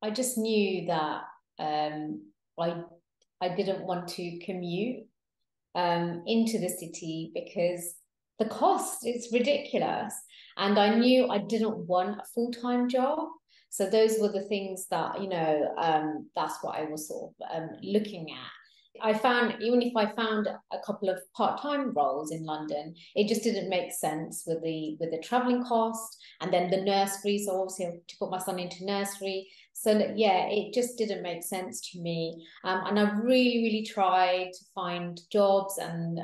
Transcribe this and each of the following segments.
I just knew that um, I I didn't want to commute into the city because the cost is ridiculous, and I knew I didn't want a full-time job. So those were the things that that's what I was sort of looking at. I found even if I found a couple of part-time roles in London, it just didn't make sense with the traveling cost and then the nursery. So obviously I have to put my son into nursery. So yeah, it just didn't make sense to me. And I really, really tried to find jobs and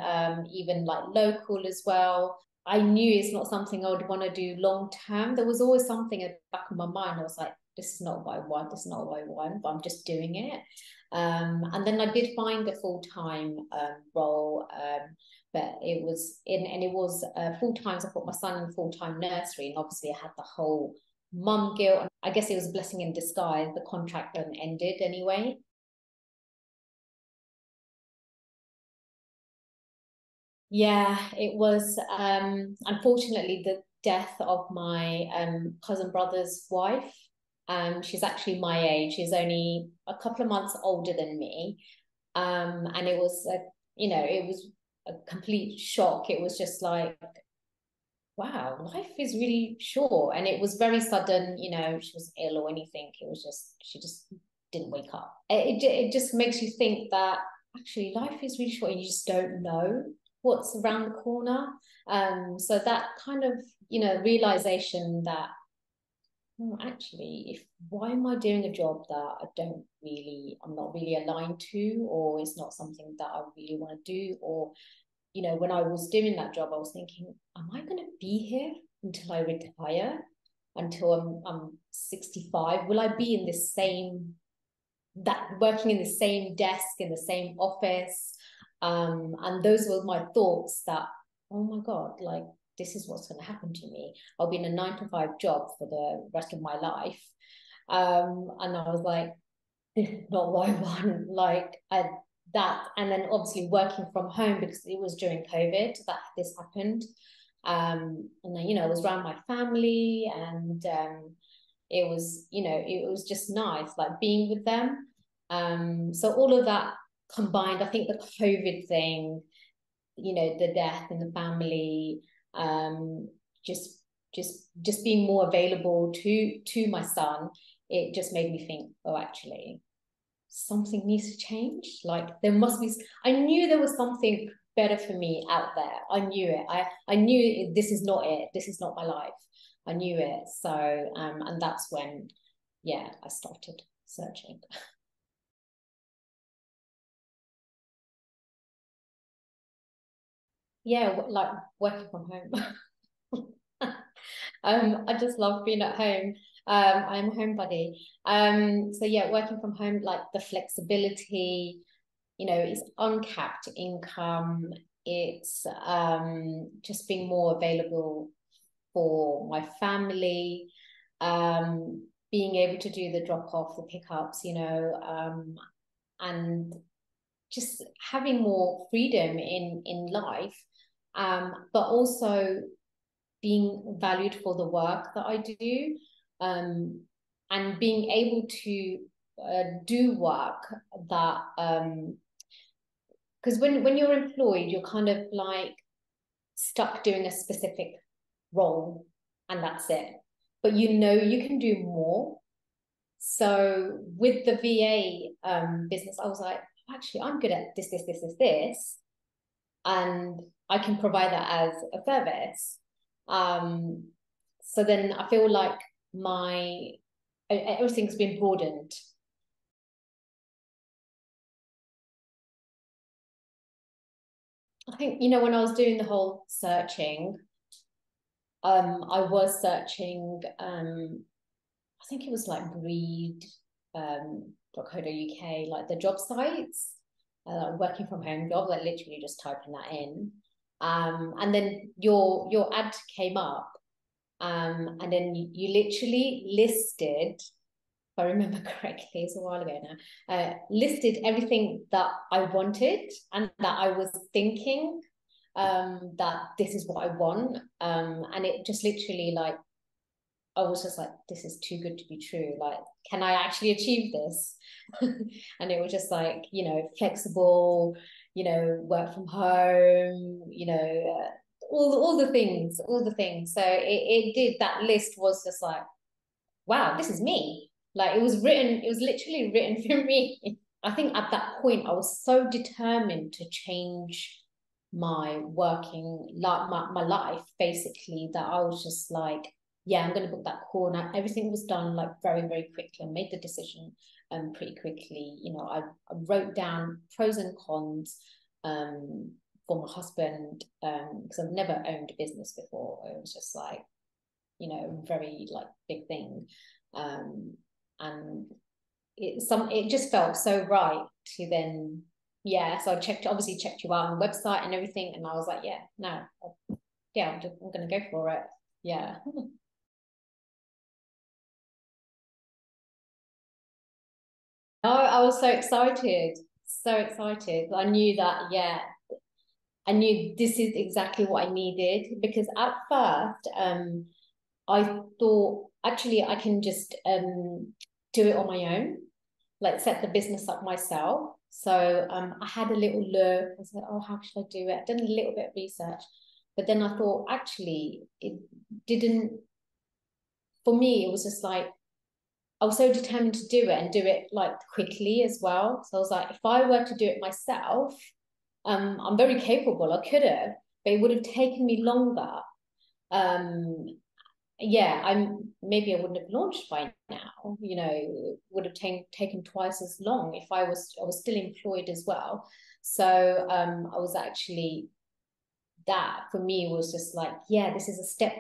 even like local as well. I knew it's not something I would want to do long term. There was always something at the back of my mind. I was like, this is not what I want. This is not what I want, but I'm just doing it. And then I did find a full time role, but it was in and it was full time. So I put my son in full time nursery, and obviously I had the whole mum guilt. I guess it was a blessing in disguise. The contract then ended anyway. Yeah, it was unfortunately the death of my cousin brother's wife. She's actually my age. She's only a couple of months older than me. And it was it was a complete shock. It was just like, wow, life is really short. And it was very sudden, she wasn't ill or anything. It was just, she just didn't wake up. It just makes you think that actually life is really short and you just don't know what's around the corner. So that kind of, realization that, oh, actually, if why am I doing a job that I'm not really aligned to, or it's not something that I really want to do, or when I was doing that job, I was thinking, am I going to be here until I retire, until I'm 65? Will I be in this same, that working in the same desk, in the same office? And those were my thoughts that, oh my God, like, this is what's going to happen to me. I'll be in a 9 to 5 job for the rest of my life. And I was like, this is not what I want. That, and then obviously working from home because it was during COVID that this happened. And then, I was around my family, and it was just nice, like being with them. So all of that combined, I think the COVID thing, the death in the family, just just being more available to my son, it just made me think, oh, actually, something needs to change. Like there must be. I knew there was something better for me out there. I knew it. I knew this is not it. This is not my life. I knew it. So and that's when, yeah, I started searching. Yeah, like working from home. I just love being at home. I'm a homebody. So yeah, working from home, like the flexibility, it's uncapped income. It's just being more available for my family, being able to do the drop off, the pickups, and just having more freedom in life, but also being valued for the work that I do, and being able to do work that because when you're employed, you're kind of like stuck doing a specific role, and that's it. But you can do more. So with the VA business, I was like, actually, I'm good at this, and I can provide that as a service. Um, so then I feel like my everything's been broadened. I think, when I was doing the whole searching, I was searching, I think it was like Breed, .co.uk, like the job sites, working from home job, like literally just typing that in. And then your ad came up, and then you literally listed, if I remember correctly, it's a while ago now, listed everything that I wanted and that I was thinking, that this is what I want. And it just literally like I was just like, this is too good to be true. Like, can I actually achieve this? And it was just like, flexible, work from home, all the things, all the things. So it did, that list was just like, wow, this is me. Like it was literally written for me. I think at that point I was so determined to change my working like my life basically, that I was just like, yeah, I'm going to book that call. Now everything was done like very, very quickly. I made the decision pretty quickly. I wrote down pros and cons for my husband, because I've never owned a business before. It was just like, very like big thing. And it just felt so right to then, yeah, so I obviously checked you out on the website and everything, and I was like, yeah, no, yeah, I'm gonna go for it. Yeah. Oh, I was so excited. I knew that, yeah, I knew this is exactly what I needed, because at first I thought actually I can just do it on my own, like set the business up myself. So I had a little look. I said, oh, how should I do it? I've done a little bit of research, but then I thought actually it didn't. For me, it was just like I was so determined to do it and do it like quickly as well. So I was like, if I were to do it myself, I'm very capable. I could have, but it would have taken me longer. Um, yeah, maybe I wouldn't have launched by now. It would have taken twice as long if I was still employed as well. So I was actually, that for me was just like, yeah, this is a step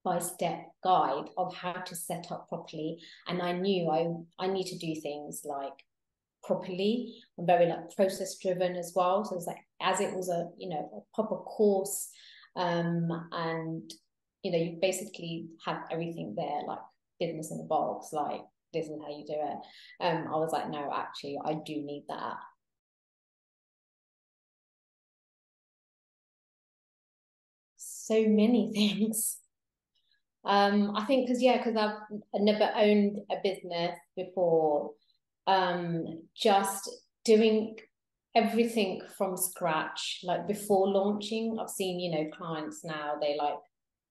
by step guide of how to set up properly. And I knew I need to do things like properly. I'm very like process driven as well. So it's like, as it was a proper course, and you basically have everything there, like business in the box, like this is how you do it. I was like, no, actually, I do need that. So many things. I think because I've never owned a business before. Just doing everything from scratch, like before launching. I've seen, clients now, they like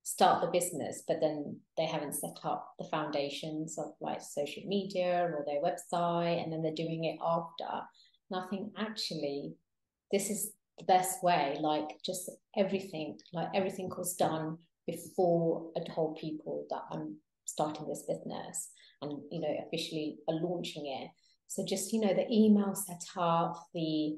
start the business, but then they haven't set up the foundations of like social media or their website, and then they're doing it after. And I think actually this is the best way, like just like everything was done before I told people that I'm starting this business and, officially launching it. So just, the email set up, the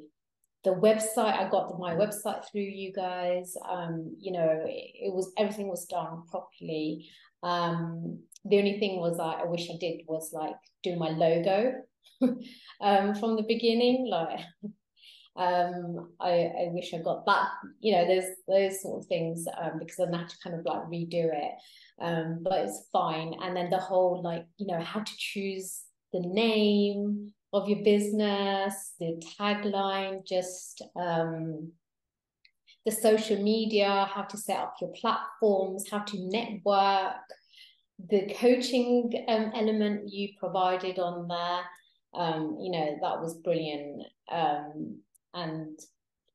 website, I got my website through you guys. It was, everything was done properly. The only thing was I wish I did was like do my logo from the beginning. Like I wish I got that. There's those sort of things, because then I had to kind of like redo it. But it's fine. And then the whole like, how to choose the name of your business, the tagline, just the social media, how to set up your platforms, how to network, the coaching element you provided on there. That was brilliant. And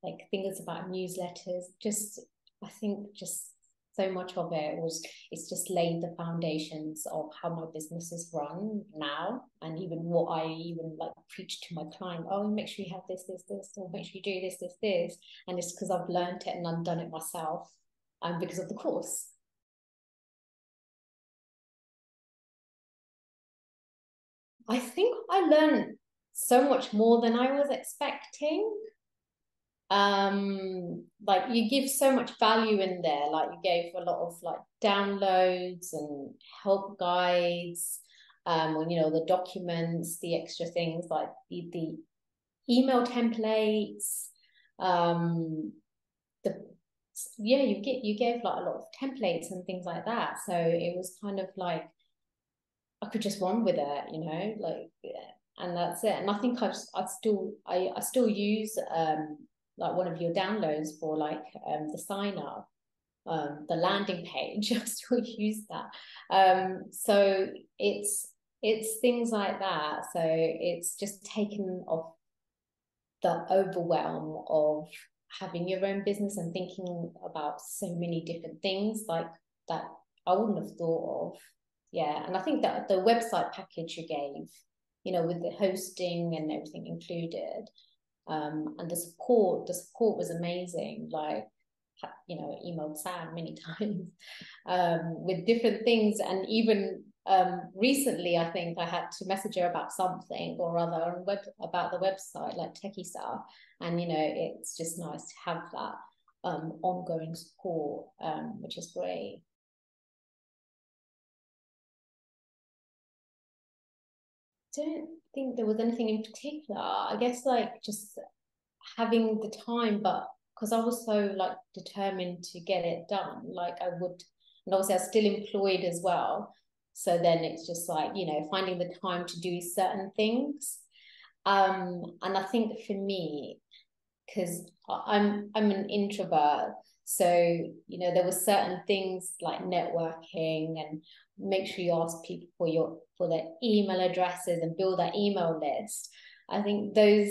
like things about newsletters, just I think just so much of it was, it's just laid the foundations of how my business is run now, and even what I even like preach to my client. Oh, make sure you have this, or make sure you do this, and it's because I've learned it and I've done it myself, and because of the course. I think I learned so much more than I was expecting. Like you give so much value in there, like you gave a lot of like downloads and help guides, and the documents, the extra things like the email templates, the yeah, you gave like a lot of templates and things like that, so it was kind of like I could just run with it, like yeah, and that's it. And I think I still use like one of your downloads for like the sign up. the landing page. I still use that. So it's things like that. So it's just taken off the overwhelm of having your own business and thinking about so many different things like that I wouldn't have thought of. Yeah, and I think that the website package you gave, with the hosting and everything included, and the support was amazing. Like, emailed Sam many times with different things, and even recently, I think I had to message her about something or other on about the website, like techie stuff, and it's just nice to have that ongoing support, which is great. Don't think there was anything in particular. I guess like just having the time, but because I was so like determined to get it done, like I would, and obviously I was still employed as well. So then it's just like, finding the time to do certain things. And I think for me, because I'm an introvert, so there were certain things like networking and make sure you ask people for their email addresses and build that email list. I think those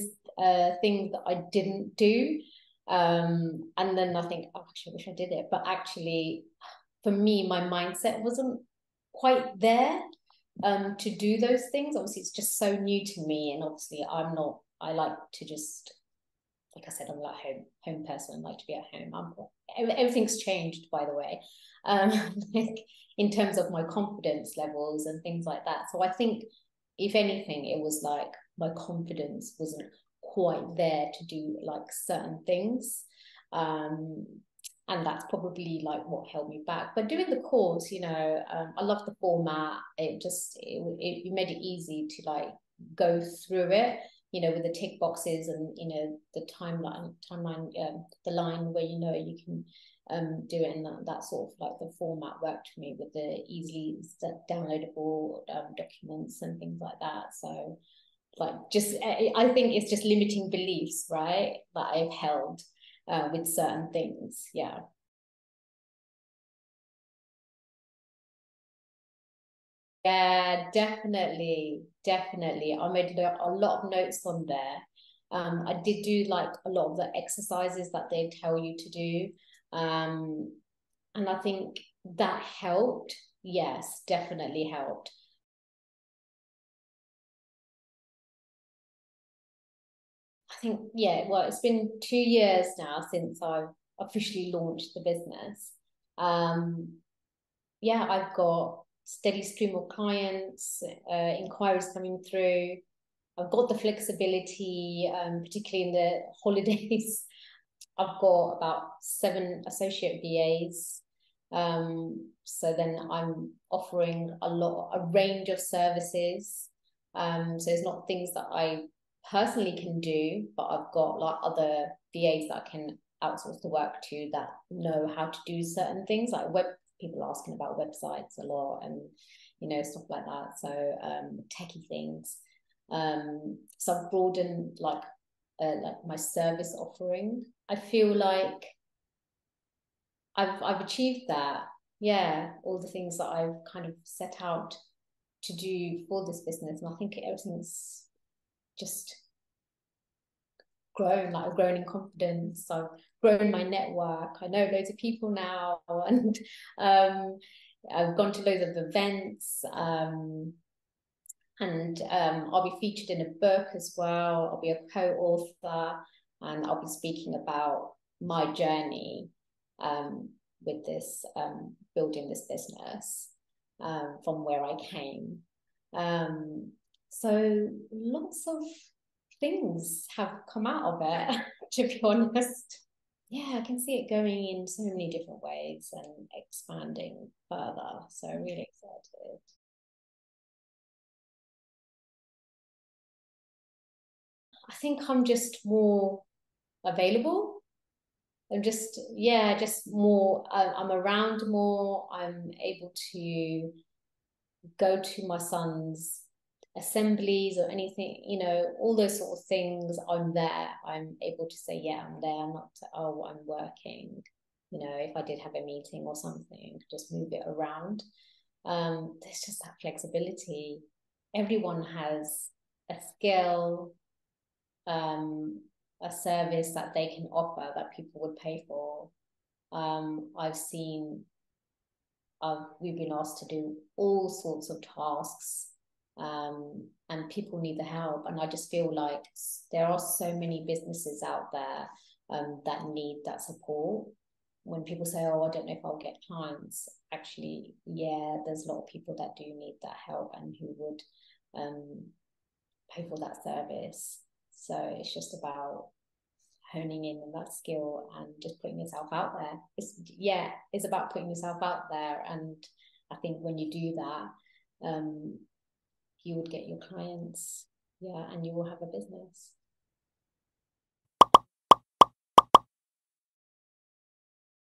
things that I didn't do, and then I think, oh, actually I wish I did it, but actually for me my mindset wasn't quite there to do those things. Obviously it's just so new to me, and obviously I like to just, like I said, I'm like home person. I like to be at home. Everything's changed, by the way, like in terms of my confidence levels and things like that. So I think, if anything, it was like my confidence wasn't quite there to do like certain things. And that's probably like what held me back. But doing the course, I love the format. It made it easy to like go through it, with the tick boxes and the timeline, the line where you can do it, and that sort of like the format worked for me with the easily downloadable documents and things like that. So like just I think it's just limiting beliefs, right, that I've held with certain things. Yeah. Yeah, definitely. I made a lot of notes on there. I did do like a lot of the exercises that they tell you to do. And I think that helped. Yes, definitely helped. I think, yeah, well, it's been 2 years now since I've officially launched the business. Um, yeah, I've got steady stream of clients, inquiries coming through. I've got the flexibility, particularly in the holidays. I've got about 7 associate VAs. So then I'm offering a range of services. So it's not things that I personally can do, but I've got like other VAs that I can outsource the work to that know how to do certain things, like people asking about websites a lot, and stuff like that. So techie things. So I've broadened like my service offering. I feel like I've achieved that. Yeah, all the things that I've kind of set out to do for this business, and I think everything's just grown. Like I've grown in confidence. I've grown my network. I know loads of people now, and I've gone to loads of events. And I'll be featured in a book as well. I'll be a co-author, and I'll be speaking about my journey with this building this business from where I came. Um, so lots of things have come out of it, to be honest. Yeah, I can see it going in so many different ways and expanding further. So really excited. I think I'm just more available. I'm just, yeah, just more, I'm around more. I'm able to go to my son's assemblies or anything, all those sort of things. I'm there. I'm able to say, yeah, I'm there. I'm not, oh, I'm working. you know, if I did have a meeting or something, just move it around. There's just that flexibility. Everyone has a skill, a service that they can offer that people would pay for. I've seen, we've been asked to do all sorts of tasks, and people need the help. And I just feel like there are so many businesses out there that need that support. When people say, "Oh, I don't know if I'll get clients," actually, yeah, there's a lot of people that do need that help and who would pay for that service. So it's just about honing in on that skill and just putting yourself out there. It's about putting yourself out there. And I think when you do that, you would get your clients, yeah, and you will have a business.